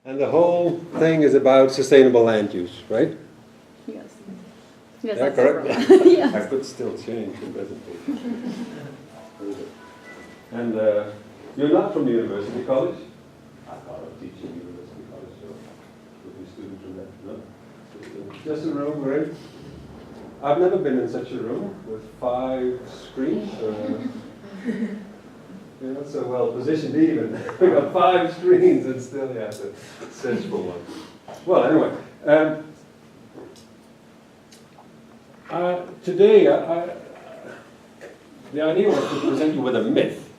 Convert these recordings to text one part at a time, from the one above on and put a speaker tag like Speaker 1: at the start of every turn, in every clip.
Speaker 1: And the whole thing is about sustainable land use, right?
Speaker 2: Yes.
Speaker 1: Yeah,
Speaker 2: Yes, that's
Speaker 1: correct.
Speaker 2: the yes.
Speaker 1: I could still change the presentation. Very good. And you're not from the University College? I thought of teaching University College, so would be student from that. No? Just a room we're in. I've never been in such a room with 5 screens. You're not so well positioned even. We got 5 screens and still you have to search for one. Well, anyway. Today, the idea was to present you with a myth.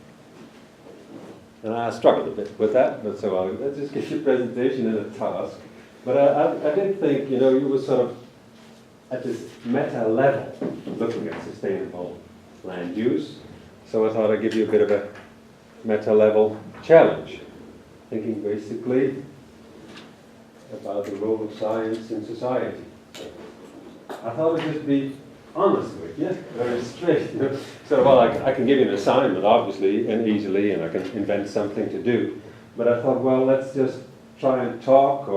Speaker 1: And I struggled a bit with that, but so let's just give you a presentation and a task. But I did think, you were sort of at this meta level looking at sustainable land use. So I thought I'd give you a bit of a meta level challenge, thinking basically about the role of science in society. I thought I'd just be honest with you, very straight. So, well, I can give you an assignment, obviously, and easily, and I can invent something to do. But I thought, well, let's just try and talk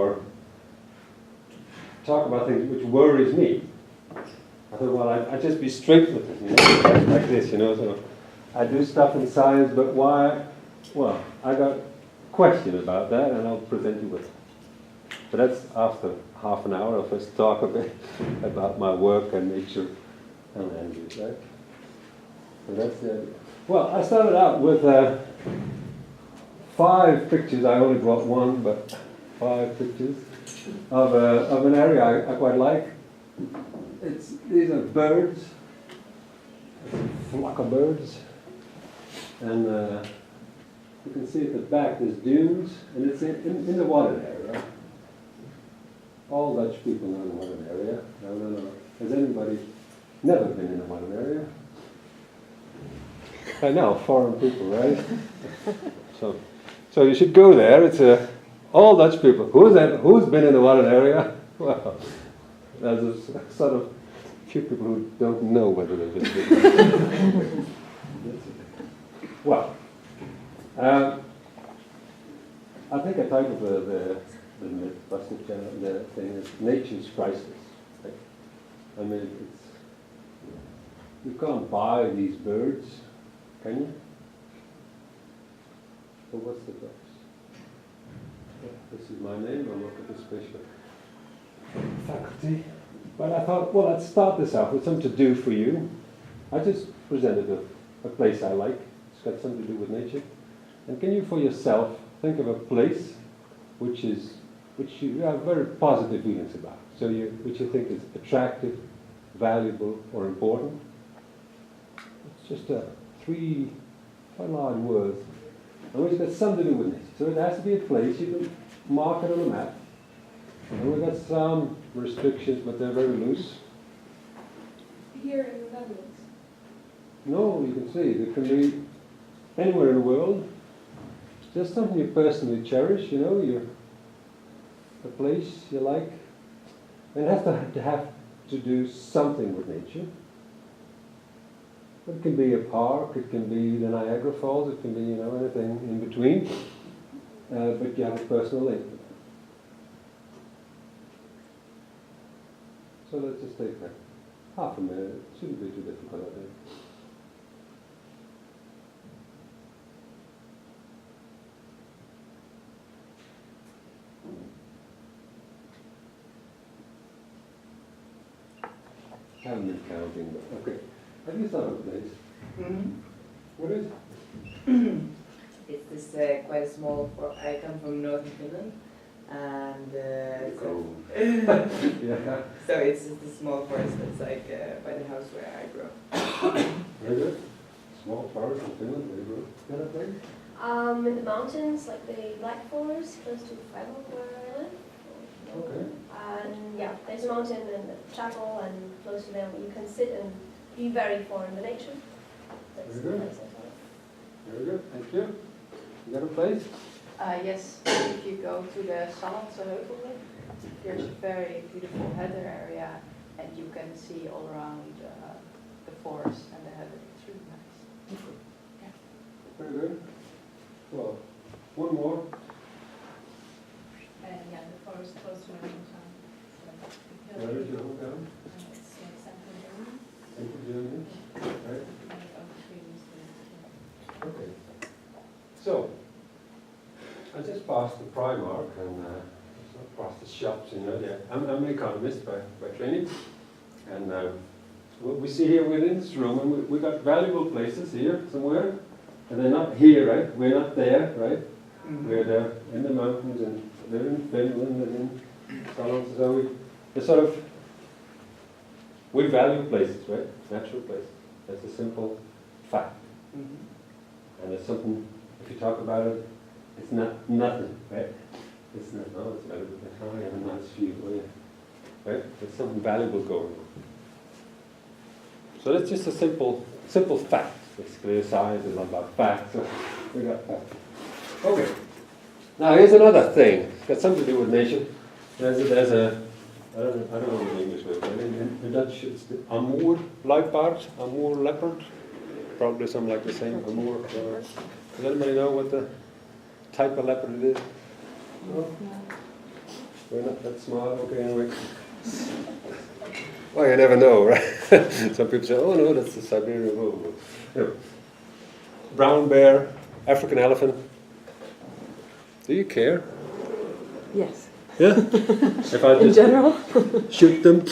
Speaker 1: about things which worries me. I thought, well, I'd just be straight with it, like this, So I do stuff in science, but why? Well, I got a question about that, and I'll present you with it. But that's after half an hour. I'll first talk a bit about my work and nature and land use, right? So that's the idea. Well, I started out with 5 pictures. I only brought one, but 5 pictures of an area I quite like. These are birds, a flock of birds, and you can see at the back there's dunes, and it's in the water area. All Dutch people know the modern area. I don't know. Has anybody never been in the modern area? I know, foreign people, right? So you should go there. It's all Dutch people. Who's been in the modern area? Well, there's a sort of few people who don't know whether they've been. Well, I think I titled the myth-busting channel, the thing is nature's priceless. Right? I mean, you can't buy these birds, can you? So what's the price? Yeah, this is my name. I work at the Spatial faculty. But I thought, well, let's start this off with something to do for you. I just presented a place I like. It's got something to do with nature. And can you, for yourself, think of a place which you have very positive feelings about, which you think is attractive, valuable, or important? It's just 3 quite large words, and which got something to do with nature. So it has to be a place you can mark it on a map. And we've got some restrictions, but they're very loose.
Speaker 3: Here in the Netherlands?
Speaker 1: No, you can see, it can be anywhere in the world. Just something you personally cherish, a place you like. And it has to have to do something with nature. It can be a park, it can be the Niagara Falls, it can be, anything in between. But you have a personal link. So let's just take half a minute. It shouldn't be too difficult, I think. I haven't been counting, but okay. Have you thought of a place?
Speaker 4: Mm-hmm.
Speaker 1: What is it?
Speaker 4: It's this quite a small forest. I come from northern Finland, and
Speaker 1: Yeah.
Speaker 4: so it's just a small forest that's like by the house where I grew up.
Speaker 1: Very good. Small forest in Finland, very good. Got a place?
Speaker 3: In the mountains, like the Black Forest, close to Frans, where I live.
Speaker 1: Okay.
Speaker 3: And yeah, there's a mountain and a chapel, and close to them you can sit and be very far in the nature. That's
Speaker 1: Very
Speaker 3: the
Speaker 1: good.
Speaker 3: place I thought.
Speaker 1: Very good, thank you. You got a place?
Speaker 5: Yes, if you go to the Sallandse there's a very beautiful heather area, and you can see all around the forest and the heather. It's really nice. Yeah.
Speaker 1: Very good. Well, one more.
Speaker 5: it's close to my hometown. So,
Speaker 1: Where is your hometown?
Speaker 5: It's central Germany.
Speaker 1: Central Germany, right?
Speaker 5: I have over 3 years there.
Speaker 1: Okay. So, I just passed the Primark and past the shops, you know. Yeah. I'm an economist by training, and what we see here within this room, and we got valuable places here somewhere, and they're not here, right? We're not there, right? We're there in the mountains, and they're in Finland and in Scotland. So we're sort of, we value places, right? Natural places. That's a simple fact. And it's something, if you talk about it, it's not nothing, right? It's not, oh, it's valuable. Oh, yeah, a nice view, oh yeah. Right? There's something valuable going on. So that's just a simple fact. Basically, a science is not about facts. So we got that. Okay. Now here's another thing. It's got something to do with nature. There's a I don't know what the English word, but in Dutch it's the Amur luipaard, Amur leopard. Probably something like the same, Amur. Does anybody know what the type of leopard it is? No? We're not that smart, okay, anyway. Well, you never know, right? Some people say, oh no, that's the Siberian wolf. Anyway. Brown bear, African elephant. Do you care?
Speaker 2: Yes.
Speaker 1: Yeah? If I
Speaker 2: In
Speaker 1: just
Speaker 2: general.
Speaker 1: shoot them?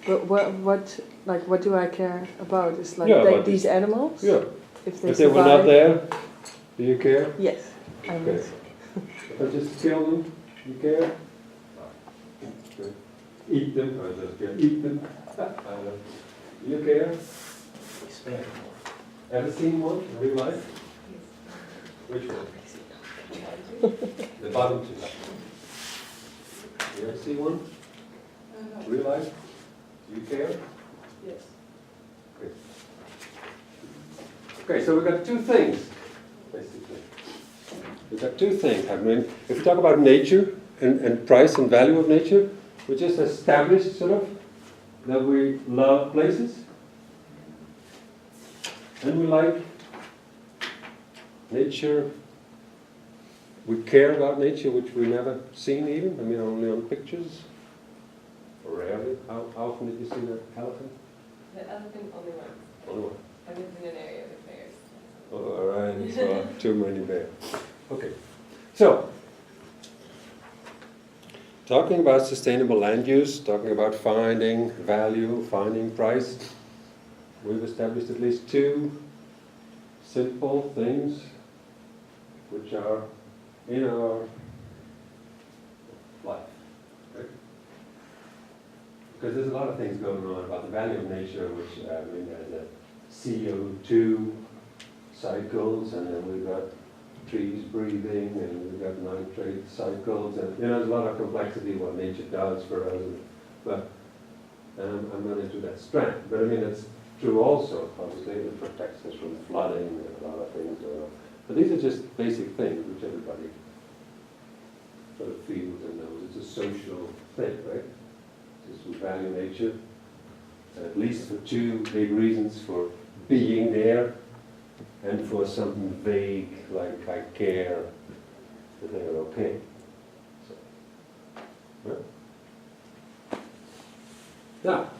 Speaker 2: But what do I care about? It's like
Speaker 1: Yeah, about
Speaker 2: these animals.
Speaker 1: Yeah.
Speaker 2: If
Speaker 1: If they were not there, do you care?
Speaker 2: Yes, I would.
Speaker 1: Okay. If I just kill them, you care? Okay. Eat them, I just care. Eat them. You care? Ever seen one in real life? Which one? The bottom two. You ever see one? Real life? Do you care?
Speaker 5: Yes.
Speaker 1: Okay. Okay, so we've got two things, basically. We've got two things happening. If we talk about nature and price and value of nature, we just established sort of that we love places and we like nature. We care about nature, which we've never seen even. I mean, only on pictures. Or rarely. How often did you see an elephant?
Speaker 6: The elephant only once.
Speaker 1: Only one.
Speaker 6: I lived in an area with bears.
Speaker 1: Oh, all right, so too many bears. Okay, so talking about sustainable land use, talking about finding value, finding price, we've established at least two simple things which are in our life. Right? Because there's a lot of things going on about the value of nature, which I mean, there's a CO2 cycles, and then we've got trees breathing, and we've got nitrate cycles, and you know, there's a lot of complexity what nature does for us. But I'm not into that strand. But I mean, it's true also. Obviously, it protects us from flooding and a lot of things going on. But these are just basic things which everybody sort of feels and knows. It's a social thing, right? Just we value nature, at least for two big reasons: for being there, and for something vague like I care that they're okay. So, yeah. Now,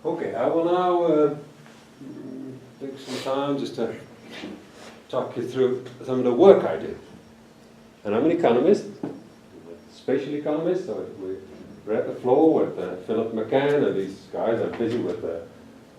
Speaker 1: okay, I will now take some time just to talk you through some of the work I do. And I'm an economist, a spatial economist, so we're at the floor with Philip McCann and these guys. I'm busy with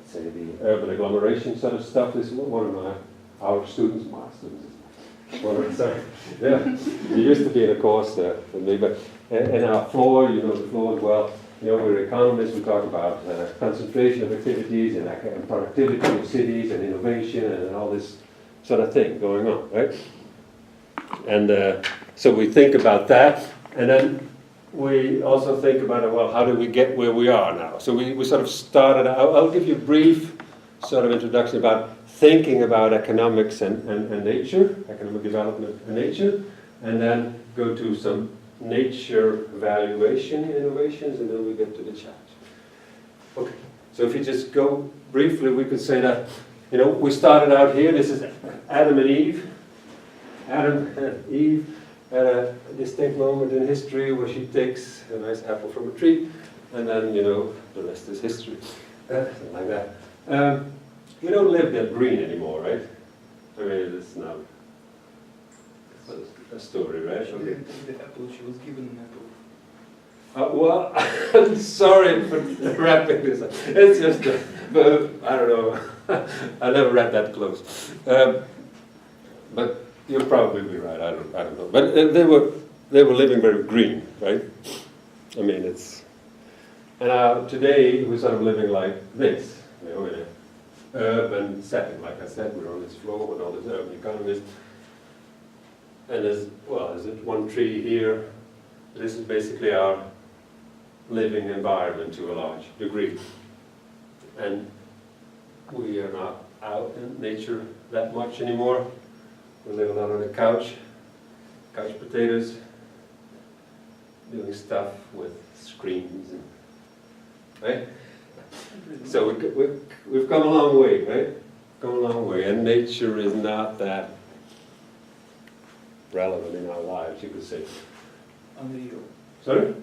Speaker 1: say the urban agglomeration sort of stuff. This is one of our students, my students. Sorry, yeah, you used to be in a course for me, but in our floor, you know the floor as well. You know, we're economists. We talk about concentration of activities and productivity of cities and innovation and all this sort of thing going on, right? And so we think about that, and then we also think about, well, how do we get where we are now? So we sort of started, I'll give you a brief sort of introduction about thinking about economics and nature, economic development and nature, and then go to some nature valuation innovations, and then we get to the challenge. Okay, so if you just go briefly, we could say that, you know, we started out here, this is Adam and Eve. Adam and Eve at a distinct moment in history where she takes a nice apple from a tree, and then, you know, the rest is history. Something like that. We don't live that green anymore, right? I mean, it's now a story, right?
Speaker 7: She didn't take the apple, she was given an apple.
Speaker 1: Well, I'm sorry for wrapping this up. It's just, I don't know. I never read that close. But you'll probably be right. I don't know. But they were living very green, right? I mean, it's. And today we're sort of living like this, you know, in an urban setting. Like I said, we're on this floor with all these urban economies. And there's one tree here. This is basically our living environment to a large degree. And we are not out in nature that much anymore. We live a lot on the couch potatoes, doing stuff with screens, and, right? So we've come a long way, right? Come a long way, and nature is not that relevant in our lives, you could say.
Speaker 7: Unreal.
Speaker 1: Sorry?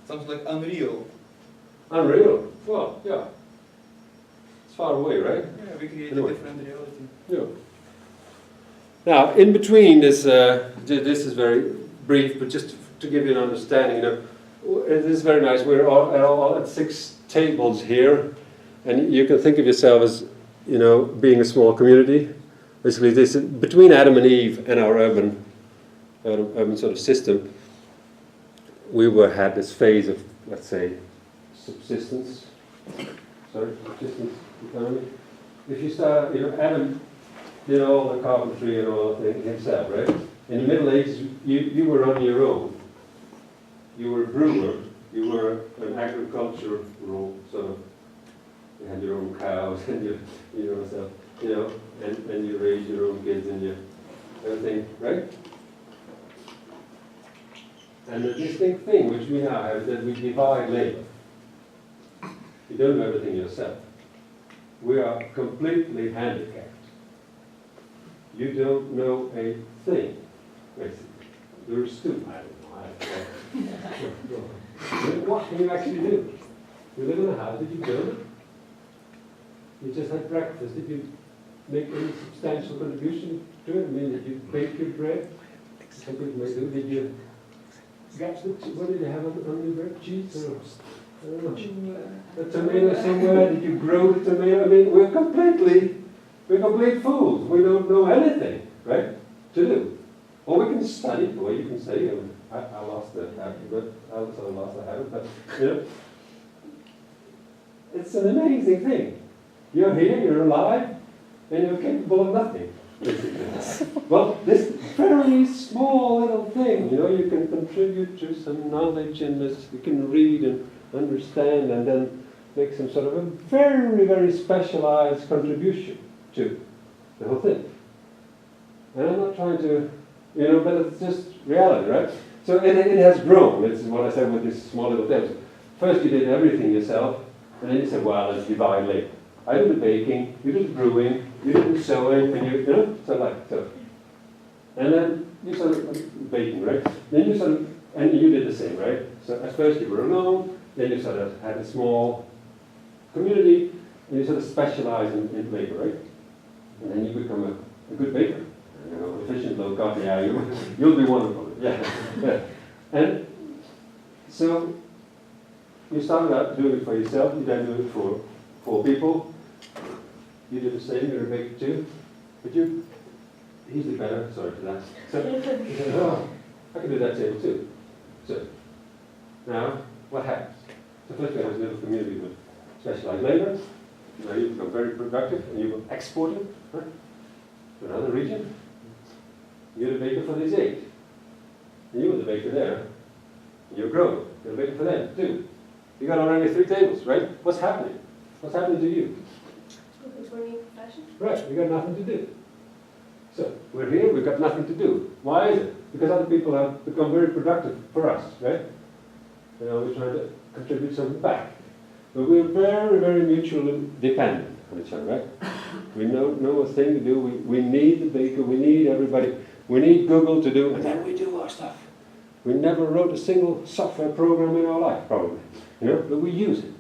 Speaker 7: Sounds like unreal.
Speaker 1: Unreal. Well, yeah. It's far away, right?
Speaker 7: Yeah, we create
Speaker 1: Anyway.
Speaker 7: a different reality.
Speaker 1: Yeah. Now, in between this, this is very brief, but just to give you an understanding, you know, it is very nice. We're all at 6 tables here, and you can think of yourself as, you know, being a small community. Basically, this between Adam and Eve and our urban sort of system. We had this phase of, let's say, subsistence economy. If you start, you know, Adam did all the carpentry and all the things himself, right? In the Middle Ages, you were on your own. You were a brewer. You were an agricultural sort of. You had your own cows and your own stuff, you know, and you raised your own kids and your everything, right? And the distinct thing which we now have is that we divide labor. You don't do everything yourself. We are completely handicapped. You don't know a thing, basically. You're a student. I don't know. What can you actually do? You live in a house. Did you build it? You just had breakfast. Did you make any substantial contribution to it? I mean, did you bake your bread? Some people may do. Did you get what did you have on your bread? Cheese or I don't know. A tomato somewhere? Did you grow the tomato? I mean, we're complete fools. We don't know anything, right? To do. Or we can study, or you can say, I lost the habit, but I also lost the habit, but you know, it's an amazing thing. You're here, you're alive, and you're capable of nothing, basically. Well, this very small little thing, you know, you can contribute to some knowledge in this, you can read and understand, and then make some sort of a very, very specialized contribution to the whole thing. And I'm not trying to, you know, but it's just reality, right? So it has grown. This is what I said with these small little things. First you did everything yourself, and then you said, well, let's divide labor. I did the baking, you did the brewing, you did the sewing, and you know, so. And then you started baking, right? Then you started, and you did the same, right? So at first you were alone, then you sort of had a small community, and you sort of specialize in labor, right? And then you become a good baker. You know, efficient, low cost, yeah, you'll be wonderful. Yeah. And so you started out doing it for yourself, you then do it for 4 people. You do the same, you're a baker too. But he's the better, sorry for that. So you said, oh, I can do that table too. So now, what happens? So first we have this little community with specialized labor. Now you become very productive and you will export it, right, to another region. You're the baker for these 8. And you were the baker there. And you're growing. You're the baker for them too. You got already 3 tables, right? What's happening? What's happening to you?
Speaker 3: Looking for a new profession.
Speaker 1: Right, we got nothing to do. So we're here, we've got nothing to do. Why is it? Because other people have become very productive for us, right? You know, we're trying to contribute something back. But we're very, very mutually dependent on each other, right? We know a thing to do. We need the baker, we need everybody we need Google to do, and then we do our stuff. We never wrote a single software program in our life, probably, but we use it.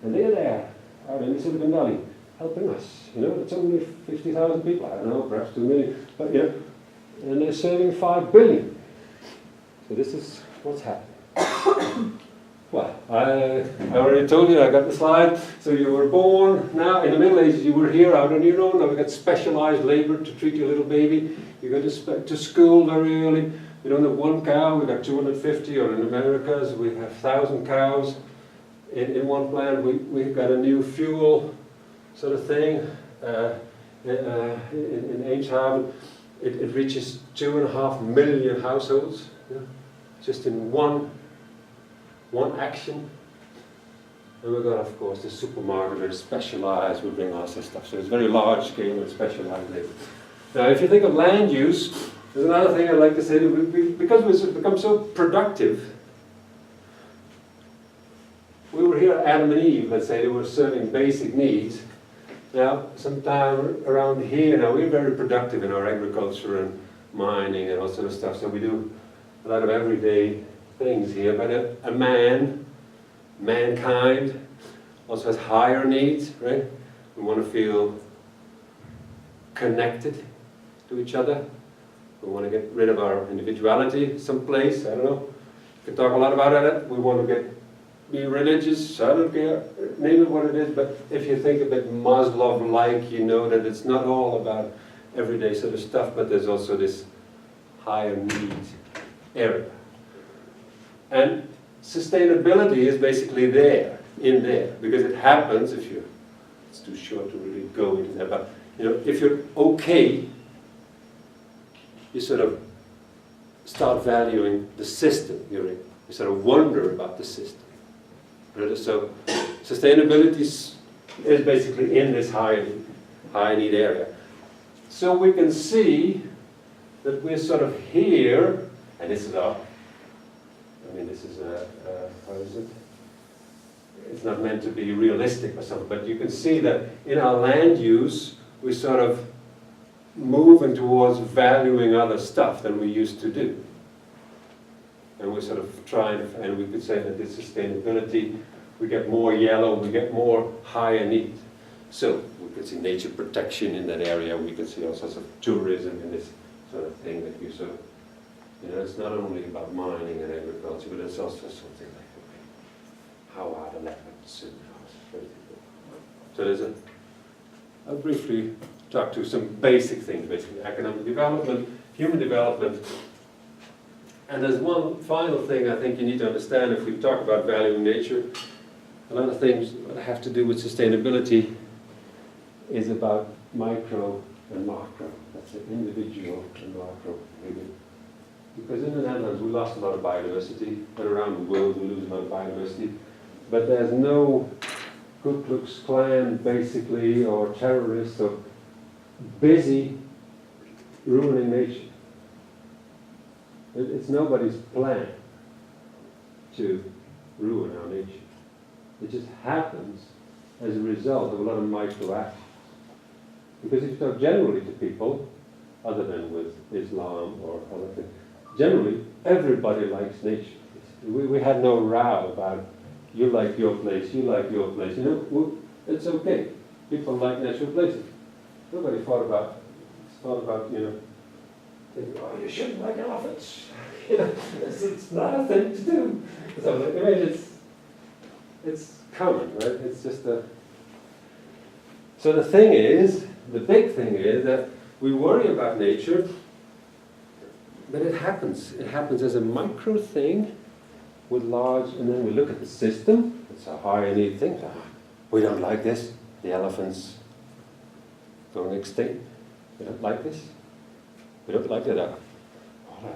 Speaker 1: And they're there, out in the Silicon Valley, helping us. It's only 50,000 people, I don't know, perhaps 2 million, but and they're serving 5 billion. So this is what's happening. Well, I already told you, I got the slide. So you were born, now in the Middle Ages you were here out on your own. Now we got specialized labor to treat your little baby. You go to school very early. We don't have one cow, we got 250, or in Americas we have 1,000 cows in one plant. We've got a new fuel sort of thing in Eemshaven. It reaches 2.5 million households, just in one action. And we've got, of course, the supermarket, very specialized, we bring lots of stuff. So it's very large scale and specialized labor. Now, if you think of land use, there's another thing I'd like to say. Because we've become so productive, we were here, Adam and Eve, let's say, they were serving basic needs. Now, sometime around here, now we're very productive in our agriculture and mining and all sort of stuff, so we do a lot of everyday things here. But mankind also has higher needs, right? We want to feel connected to each other. We want to get rid of our individuality someplace, I don't know. We can talk a lot about it. We want to be religious, I don't care, name it what it is, but if you think a bit Maslow-like, you know that it's not all about everyday sort of stuff, but there's also this higher needs area. And sustainability is basically in there, because it happens it's too short to really go into that, but if you're okay, you sort of start valuing the system you're in. You sort of wonder about the system. So sustainability is basically in this high need area. So we can see that we're sort of here, and this is how is it? It's not meant to be realistic or something, but you can see that in our land use, we're sort of moving towards valuing other stuff than we used to do. And we're sort of trying, and we could say that this sustainability, we get more yellow, we get more higher need. So we could see nature protection in that area, we could see all sorts of tourism in this sort of thing that you sort of, it's not only about mining and agriculture, but it's also something like, okay, how are the leopards and so there's I'll briefly talk to some basic things, basically economic development, human development. And there's one final thing I think you need to understand if we talk about valuing nature. A lot of things that have to do with sustainability is about micro and macro. That's the individual and macro. Because in the Netherlands we lost a lot of biodiversity, and around the world we lose a lot of biodiversity. But there's no Ku Klux Klan, basically, or terrorists, or busy ruining nature. It's nobody's plan to ruin our nature. It just happens as a result of a lot of micro actions. Because if you talk generally to people, other than with Islam or other things, generally everybody likes nature. We had no row about you like your place, you like your place. It's okay. People like natural places. Nobody thought about thinking, oh, you shouldn't like elephants. It's not a thing to do. So, it's common, right? It's just a... So the big thing is that we worry about nature, but it happens. It happens as a micro thing with large, and then we look at the system. It's a higher need thing. We don't like this. The elephants going extinct. We don't like this. We don't like that. I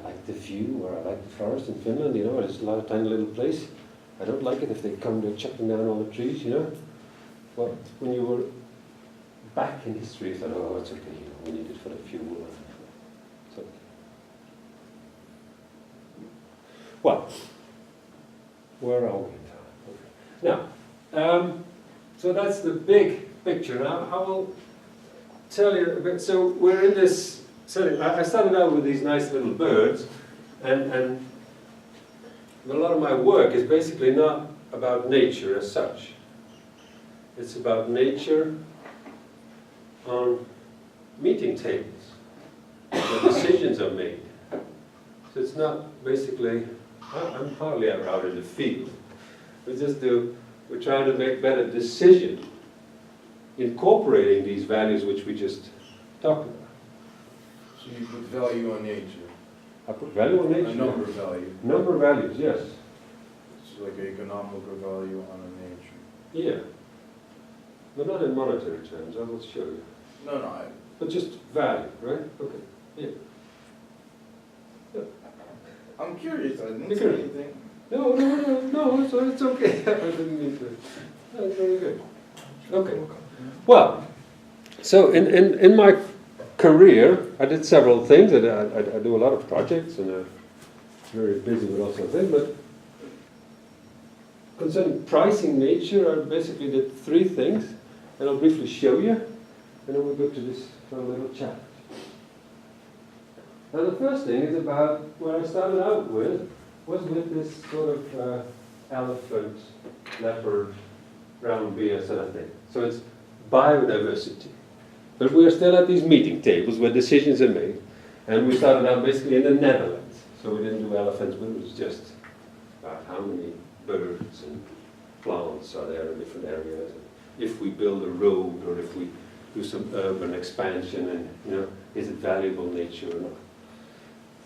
Speaker 1: like the view, or I like the forest in Finland, it's a lot of tiny little place. I don't like it if they come to chopping down all the trees, But when you were back in history, you thought, oh, it's okay, we need it for the fuel. It's okay. Well, where are we now? Now, so that's the big picture. Now, I will tell you a bit. So we're in this setting, I started out with these nice little birds, and a lot of my work is basically not about nature as such. It's about nature on meeting tables, where decisions are made. So it's not basically, I'm hardly ever out in the field. We're trying to make better decisions, incorporating these values which we just talked about.
Speaker 8: So you put value on nature,
Speaker 1: I put value on nature.
Speaker 8: a number value.
Speaker 1: Number of values, yes.
Speaker 8: It's like an economical value on a nature.
Speaker 1: Yeah. But not in monetary terms, I will show you.
Speaker 8: No,
Speaker 1: But just value, right? Okay. Yeah.
Speaker 8: I'm curious, I didn't
Speaker 1: You're
Speaker 8: say
Speaker 1: curious.
Speaker 8: anything.
Speaker 1: No, it's okay. I didn't mean to. That's very good. Okay. Well, so in my career, I did several things. I do a lot of projects, and I'm very busy with lots of things. But concerning pricing nature, I basically did 3 things, and I'll briefly show you, and then we'll go to this for a little chat. Now, the first thing is about what I started out with, was with this sort of elephant, leopard, brown bear sort of thing. So it's biodiversity. But we're still at these meeting tables where decisions are made. And we started out basically in the Netherlands. So we didn't do elephants, but it was just about how many birds and plants are there in different areas. If we build a road or if we do some urban expansion, and is it valuable nature or not?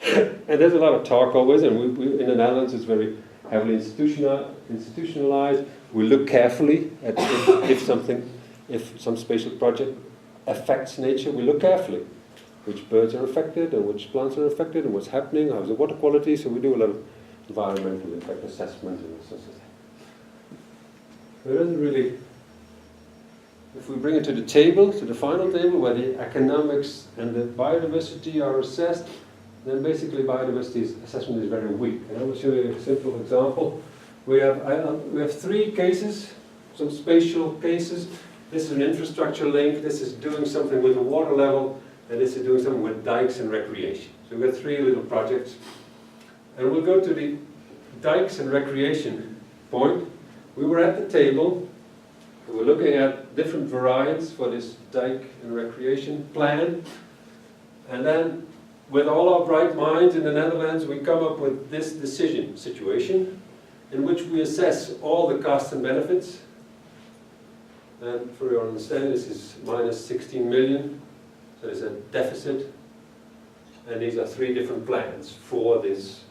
Speaker 1: And there's a lot of talk always, and we in the Netherlands it's very heavily institutionalized. We look carefully at if some spatial project affects nature, we look carefully. Which birds are affected, and which plants are affected, and what's happening, how's the water quality, so we do a lot of environmental impact assessment and such a thing. But it doesn't really, if we bring it to the table, to the final table, where the economics and the biodiversity are assessed, then basically biodiversity assessment is very weak. And I will show you a simple example. We have 3 cases, some spatial cases. This is an infrastructure link, this is doing something with the water level, and this is doing something with dikes and recreation. So we've got 3 little projects. And we'll go to the dikes and recreation point. We were at the table, we were looking at different variants for this dike and recreation plan. And then, with all our bright minds in the Netherlands, we come up with this decision situation in which we assess all the costs and benefits. And for your understanding, this is minus 16 million, so there's a deficit. And these are 3 different plans for this.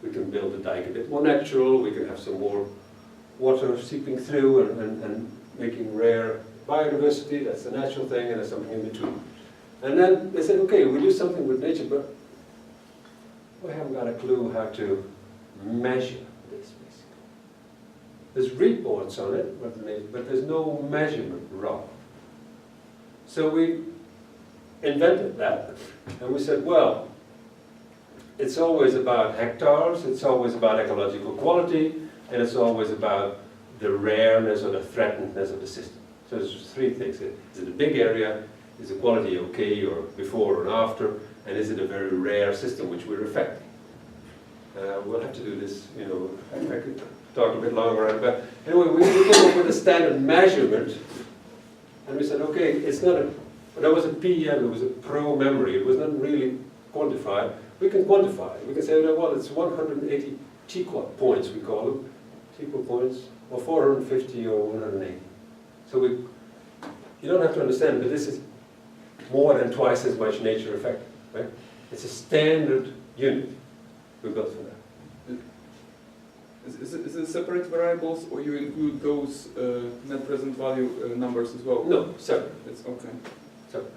Speaker 1: We can build the dike a bit more natural, we can have some more water seeping through and making rare biodiversity, that's the natural thing, and there's something in between. And then they said, okay, we do something with nature, but we haven't got a clue how to measure this, basically. There's reports on it, but there's no measurement rod. So we invented that, and we said, well, it's always about hectares, it's always about ecological quality, and it's always about the rareness or the threatenedness of the system. So there's 3 things. Is it a big area? Is the quality okay, or before and after? And is it a very rare system which we're affecting? We'll have to do this, I could talk a bit longer on it, but anyway, we came up with a standard measurement, and we said, okay, it's not that was a PM, it was a pro memory, it was not really quantified. We can quantify it. We can say, well, it's 180 TQuad points, we call them, TQuad points, or 450 or 180. So you don't have to understand, but this is more than twice as much nature effect, right? It's a standard unit we built for that.
Speaker 7: Is it separate variables, or you include those net present value numbers as well?
Speaker 1: No, separate.
Speaker 7: It's okay.
Speaker 1: Separate.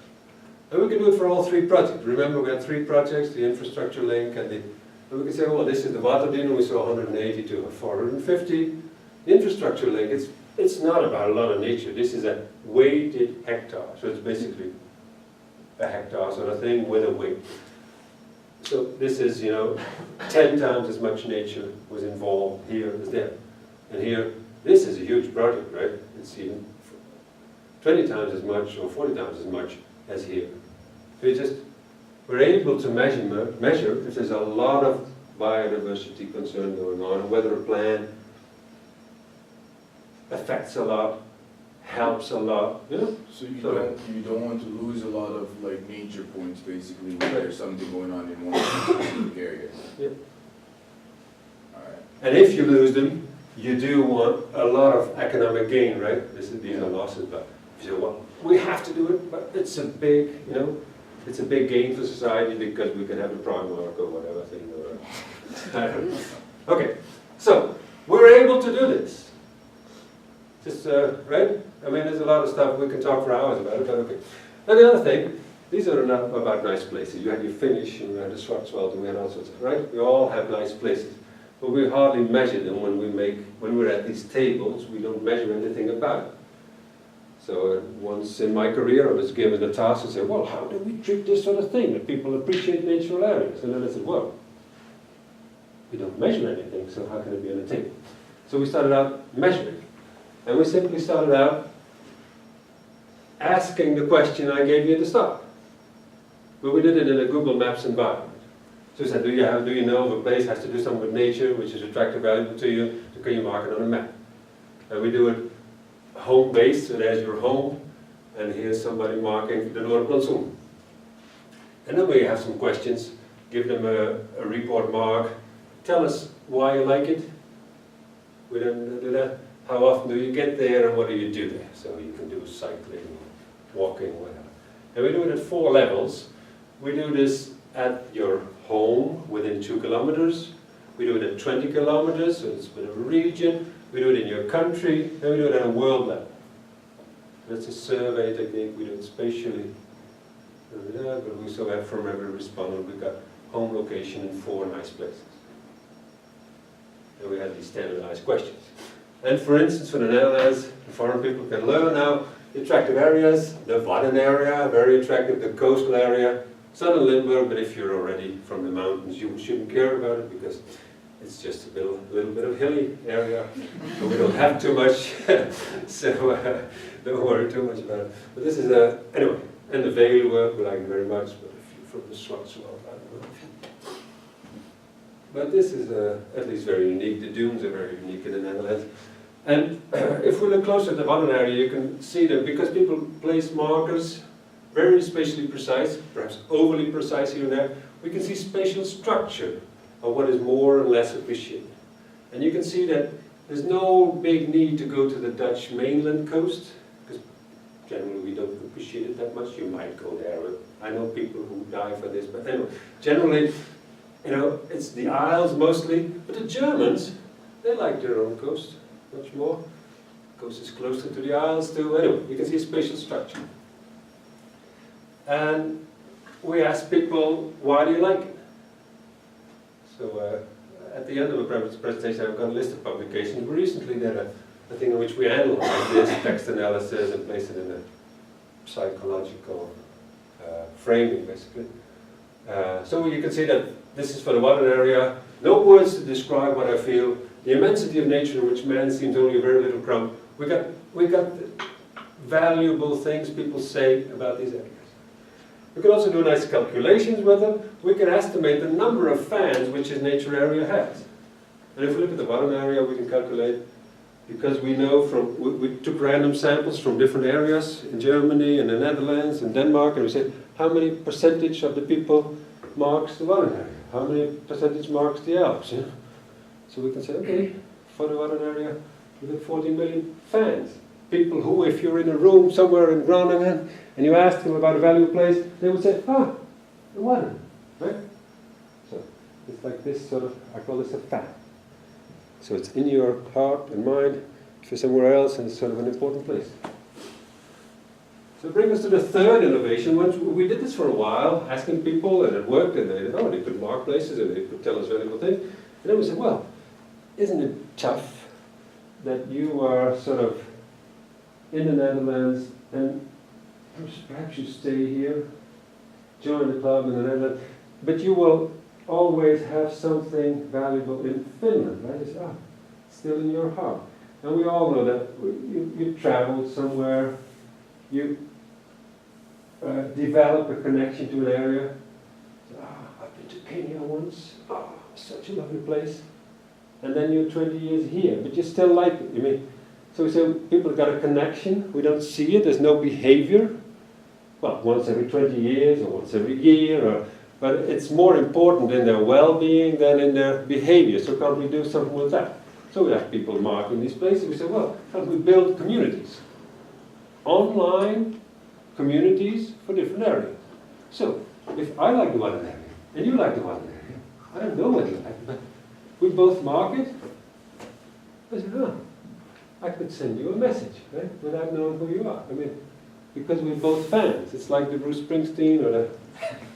Speaker 1: And we can do it for all 3 projects. Remember, we had 3 projects, the infrastructure link, and we can say, well, this is the Waterdien, we saw 180 to 450. The infrastructure link, it's not about a lot of nature. This is a weighted hectare, so it's basically a hectare sort of thing with a weight. So this is, 10 times as much nature was involved here as there. And here, this is a huge project, right? It's even 20 times as much or 40 times as much as here. So you just we're able to measure if there's a lot of biodiversity concern going on, whether a plan affects a lot, helps a lot, you know?
Speaker 8: So you don't want to lose a lot of like nature points basically when there's something going on in one specific area.
Speaker 1: Yeah.
Speaker 8: Alright.
Speaker 1: And if you lose them, you do want a lot of economic gain, right? These are losses, but you say, well, we have to do it, but it's a big, you know, it's a big gain for society because we can have a Primark or whatever thing. I don't know. Okay, so we're able to do this. Just, right? I mean, there's a lot of stuff, we can talk for hours about it, but okay. And the other thing, these are not about nice places. You had your Finnish, and we had the Schwarzwald, and we had all sorts of, right? We all have nice places. But we hardly measure them when we're at these tables, we don't measure anything about it. So once in my career I was given a task and said, well, how do we treat this sort of thing, that people appreciate natural areas? And then I said, well, we don't measure anything, so how can it be on a table? So we started out measuring. And we simply started out asking the question I gave you at the start. But we did it in a Google Maps environment. So we said, do you know if a place has to do something with nature, which is attractive, valuable to you, so can you mark it on a map? And we do it home-based, so there's your home, and here's somebody marking the Noordplantsoen. And then we have some questions, give them a report mark, tell us why you like it. We then do that. How often do you get there and what do you do there? So you can do cycling, walking, whatever. And we do it at 4 levels. We do this at your home within 2 kilometers. We do it at 20 kilometers, so it's with a region. We do it in your country, and we do it at a world level. That's a survey technique, we do it spatially. But we still have from every respondent, we've got home location in 4 nice places. And we have these standardized questions. And for instance, for the Netherlands, the foreign people can learn now the attractive areas, the Wadden area, very attractive, the coastal area, southern Limburg, but if you're already from the mountains, you shouldn't care about it because it's just a little bit of hilly area, but we don't have too much, so don't worry too much about it. But this is anyway, and the Veluwe, we like it very much, but if you're from the Schwarzwald, I don't know. But this is at least very unique. The dunes are very unique in the Netherlands. And if we look closer at the Wadden area, you can see that because people place markers very spatially precise, perhaps overly precise here and there, we can see spatial structure of what is more and less appreciated. And you can see that there's no big need to go to the Dutch mainland coast, because generally we don't appreciate it that much. You might go there. I know people who die for this, but anyway, generally, you know, it's the Isles mostly, but the Germans, they like their own coast much more. The coast is closer to the Isles too. Anyway, you can see spatial structure. And we ask people, why do you like it? So at the end of the presentation, I've got a list of publications. We recently did a thing in which we analyzed this text analysis and placed it in a psychological framing, basically. So you can see that this is for the Wadden area. No words to describe what I feel. The immensity of nature in which man seems only a very little crumb. We got valuable things people say about these areas. We can also do nice calculations with them. We can estimate the number of fans which this nature area has. And if we look at the Wadden area, we can calculate, because we know from, we took random samples from different areas in Germany and the Netherlands and Denmark, and we said, how many percentage of the people marks the Wadden area? How many percentage marks the Alps? Yeah? So we can say, okay, for the Wadden area, we have 14 million fans. People who, if you're in a room somewhere in Groningen, and you ask them about a valuable place, they would say, the Wadden, right? So it's like this sort of, I call this a fact. So it's in your heart and mind, if you're somewhere else, and it's sort of an important place. So it brings us to the third innovation. Once we did this for a while, asking people, and it worked, and they could mark places, and they could tell us valuable things. And then we said, well, isn't it tough that you are sort of in the Netherlands, and perhaps you stay here, join the club in the Netherlands, but you will always have something valuable in Finland, right? It's still in your heart. And we all know that you traveled somewhere, you develop a connection to an area, I've been to Kenya once, such a lovely place. And then you're 20 years here, but you still like it. I mean, so we say people have got a connection, we don't see it, there's no behavior. Well, once every 20 years or once every year, but it's more important in their well-being than in their behavior, so can't we do something with that? So we have people marking these places, we say, well, can't we build communities? Online communities for different areas. So, if I like the one area, and you like the one area, I don't know what you like, but we both mark it. I said, I could send you a message, right, without knowing who you are. I mean, because we're both fans. It's like the Bruce Springsteen or the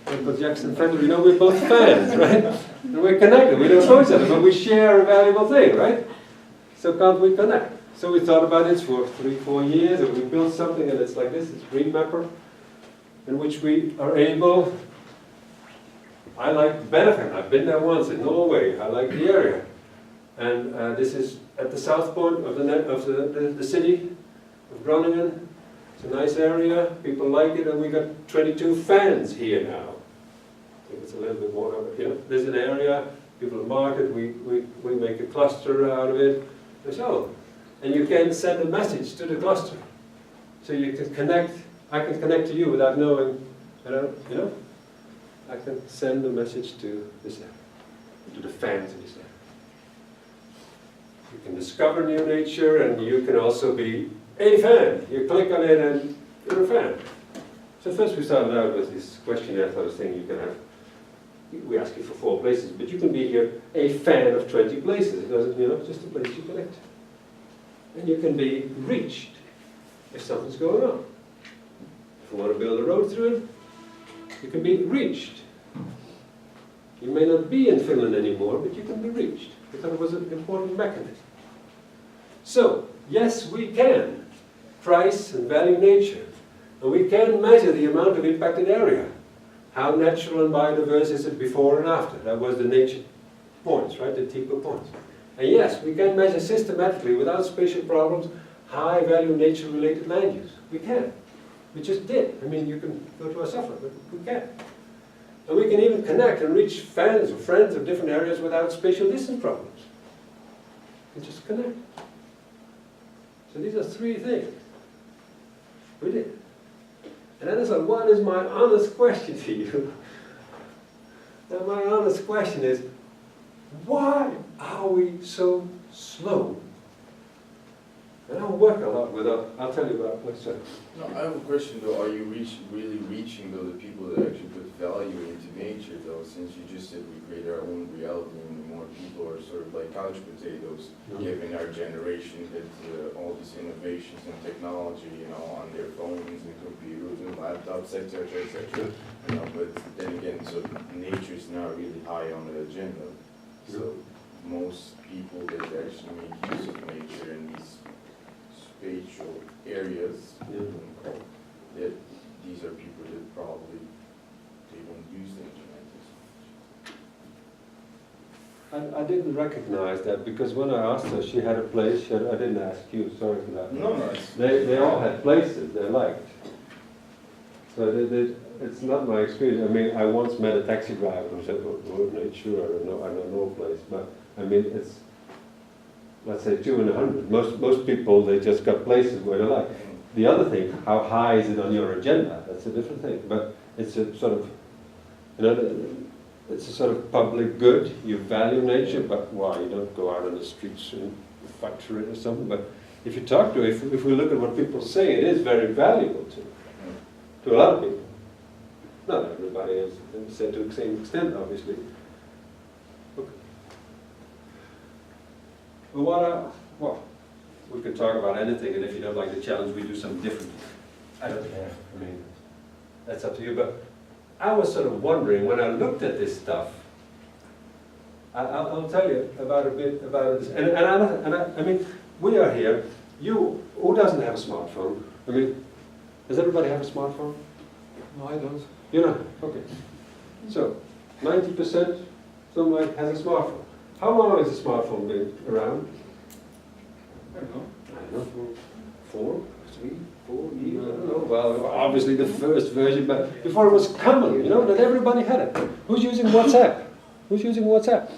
Speaker 1: Michael Jackson fans. We know we're both fans, right? And we're connected. We don't know each other, but we share a valuable thing, right? So can't we connect? So we thought about this for 3-4 years, and we built something, and it's like this. It's Green Mapper, in which we are able. I like Bergen. I've been there once in Norway. I like the area, and this is at the south point of the city of Groningen. It's a nice area. People like it, and we got 22 fans here now. I think it's a little bit more. There's an area. People mark it. We make a cluster out of it. So, and you can send a message to the cluster, so you can connect. I can connect to you without knowing. I can send a message to this area, to the fans in this area. You can discover new nature, and you can also be a fan. You click on it and you're a fan. So first we started out with this questionnaire sort of thing. You can have, we ask you for 4 places, but you can be here a fan of 20 places. It doesn't, just a place you connect. And you can be reached if something's going on. If you want to build a road through it, you can be reached. You may not be in Finland anymore, but you can be reached. We thought it was an important mechanism. So, yes, we can price and value nature. And we can measure the amount of impacted area. How natural and biodiverse is it before and after? That was the nature points, right? The typical points. And yes, we can measure systematically, without spatial problems, high-value nature-related land use. We can. We just did. I mean, you can go to our software, but we can. And we can even connect and reach fans or friends of different areas without spatial distance problems. We just connect. So these are 3 things. We did. And then it's like, what is my honest question to you? And my honest question is, why are we so slow? And I work a lot with I'll tell you about myself.
Speaker 8: No, I have a question though. Are you really reaching though the people that actually put value into nature though? Since you just said we create our own reality and more people are sort of like couch potatoes, given our generation that all these innovations and technology, on their phones and computers and laptops, etc., etc. But then again, so nature is now really high on the agenda. So most people that actually make use of nature in these spatial areas, that these are people that probably they don't use the internet as much.
Speaker 1: I didn't recognize that because when I asked her, she had a place. I didn't ask you. Sorry for that.
Speaker 8: No.
Speaker 1: They all had places they liked. So it's not my experience. I mean, I once met a taxi driver who said, "Oh, nature, I don't know a place." But I mean, it's, let's say 2 in 100. Most people, they just got places where they like. The other thing, how high is it on your agenda? That's a different thing. But it's a sort of, it's a sort of public good. You value nature, but why? You don't go out on the streets and factor it or something. But if you talk to, if we look at what people say, it is very valuable to a lot of people. Not everybody is said to the same extent, obviously. Okay. Well, we could talk about anything, and if you don't like the challenge, we do something different. I don't care. I mean, that's up to you. But I was sort of wondering when I looked at this stuff. I'll tell you about a bit about this. And I mean, we are here. Who doesn't have a smartphone? I mean, does everybody have a smartphone?
Speaker 7: No, I don't.
Speaker 1: You know? Okay. So, 90% somebody has a smartphone. How long has a smartphone been around?
Speaker 7: I don't know.
Speaker 1: I don't know, 4, 3, 4 years, I don't know. Well, obviously the first version, but before it was common, that everybody had it. Who's using WhatsApp? Who's using WhatsApp?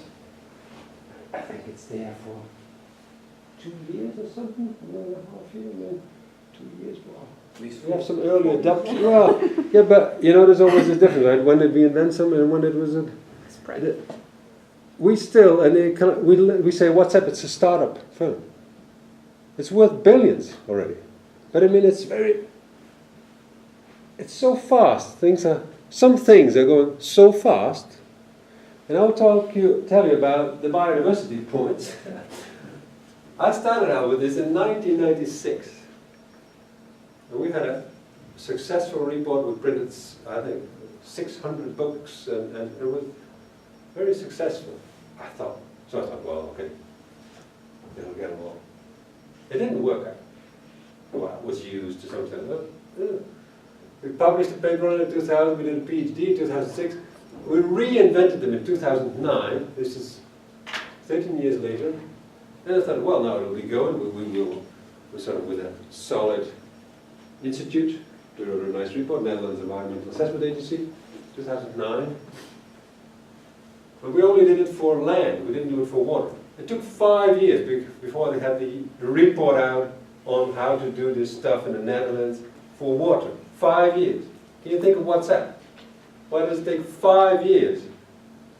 Speaker 1: I think it's there for 2 years or something, 1.5 years, maybe 2 years. Wow. We have some early adoption. Well, yeah, but there's always a difference, right? When did we invent something and when it was
Speaker 2: Spread.
Speaker 1: we still, and we say WhatsApp, it's a startup firm. It's worth billions already. But I mean, it's so fast. Some things are going so fast. And I'll tell you about the biodiversity points. I started out with this in 1996. And we had a successful report. We printed, I think, 600 books, and it was very successful, I thought. So I thought, well, okay, it'll get along. It didn't work out. Well, it was used to some extent. We published a paper on it in 2000, we did a PhD in 2006. We reinvented them in 2009. This is 13 years later. And I thought, well, now it'll be going. We're sort of with a solid institute. We wrote a nice report, Netherlands Environmental Assessment Agency, 2009. But we only did it for land, we didn't do it for water. It took 5 years before they had the report out on how to do this stuff in the Netherlands for water. 5 years. Can you think of WhatsApp? Why does it take 5 years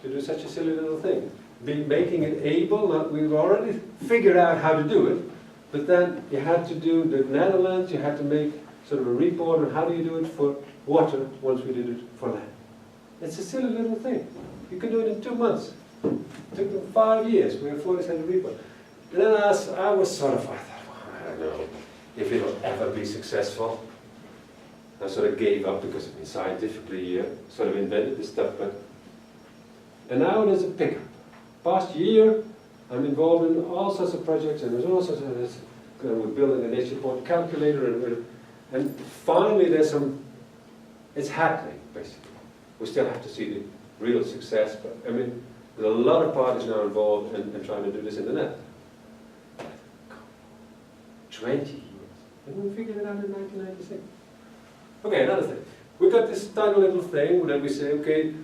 Speaker 1: to do such a silly little thing? Making it able, we've already figured out how to do it, but then you had to do the Netherlands, you had to make sort of a report on how do you do it for water once we did it for land. It's a silly little thing. You can do it in 2 months. It took them 5 years before they sent a report. And then I thought, well, I don't know if it'll ever be successful. I sort of gave up because scientifically you sort of invented this stuff, and now there's a pickup. Past year, I'm involved in all sorts of projects, and there's all sorts of we're building a nature point calculator, and finally it's happening, basically. We still have to see the real success, but there's a lot of parties now involved in trying to do this in the net. 20 years, and we figured it out in 1996. Okay, another thing. We got this tiny little thing that we say, okay,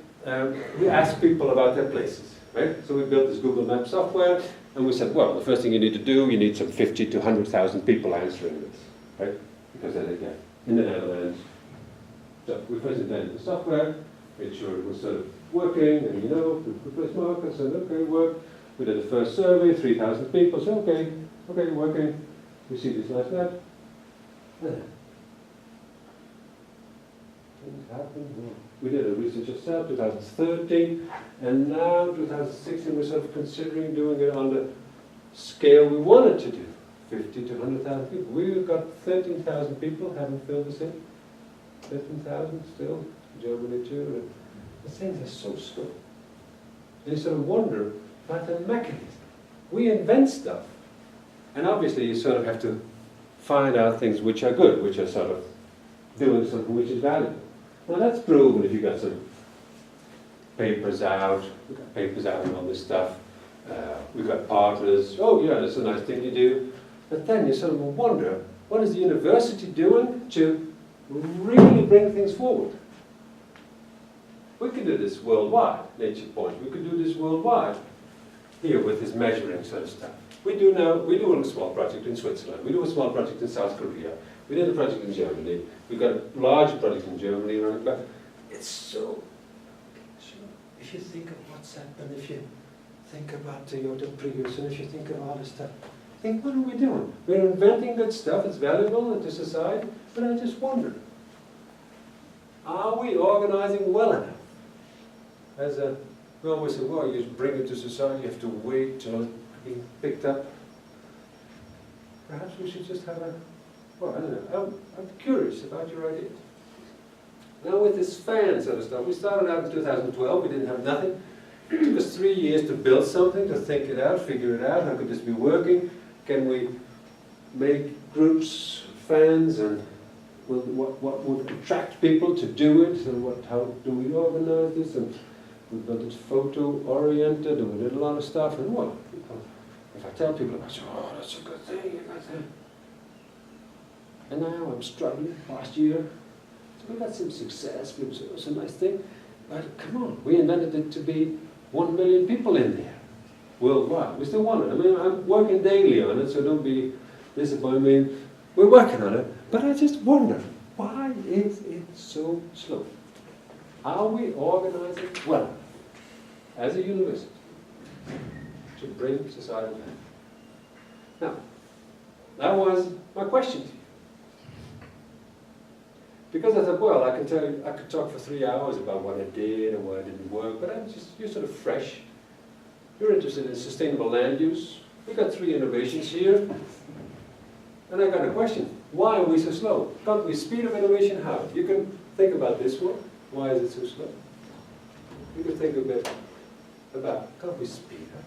Speaker 1: we ask people about their places, right? So we built this Google Maps software, and we said, well, the first thing you need to do, you need some 50 to 100,000 people answering this, right? Because then again, in the Netherlands. So we first invented the software, made sure it was sort of working, and we placed markers, and okay, it worked. We did the first survey, 3,000 people, so okay, working. We see this last night. Things happen. We did a research ourselves, 2013, and now 2016 we're sort of considering doing it on the scale we wanted to do, 50 to 100,000 people. We've got 13,000 people, haven't filled this in. 13,000 still, Germany too. And the things are so slow. You sort of wonder about the mechanism. We invent stuff, and obviously you sort of have to find out things which are good, which are sort of doing something which is valuable. Now that's proven if you got some papers out, we've got papers out and all this stuff. We've got partners, oh yeah, that's a nice thing to do. But then you sort of wonder, what is the university doing to really bring things forward? We could do this worldwide, Nature Point. We could do this worldwide here with this measuring sort of stuff. We do a small project in Switzerland. We do a small project in South Korea. We did a project in Germany. We've got a large project in Germany around it, but it's so, if you think of WhatsApp, and if you think about Toyota Prius, and if you think of all this stuff, think, what are we doing? We're inventing good stuff, it's valuable to society, but I just wonder, are we organizing well enough? We always say, well, you bring it to society, you have to wait till it's being picked up. Perhaps we should just have well, I don't know. I'm curious about your ideas. Now with this fan sort of stuff, we started out in 2012, we didn't have nothing. It took us 3 years to build something, to think it out, figure it out, how could this be working? Can we make groups, fans, and what would attract people to do it, and how do we organize this? And we built it photo-oriented, and we did a lot of stuff, and if I tell people, I say, oh, that's a good thing, And now I'm struggling last year. So we got some success, it was a nice thing. But come on, we invented it to be 1 million people in there worldwide. We still want it. I mean, I'm working daily on it, so don't be disappointed. I mean, we're working on it, but I just wonder, why is it so slow? Are we organizing well as a university to bring society back? Now, that was my question to you. Because I thought, well, I can tell you, I could talk for 3 hours about what I did and why it didn't work, but you're sort of fresh. You're interested in sustainable land use. We got 3 innovations here. And I got a question. Why are we so slow? Can't we speed up innovation? How? You can think about this one. Why is it so slow? You can think a bit about, can't we speed up?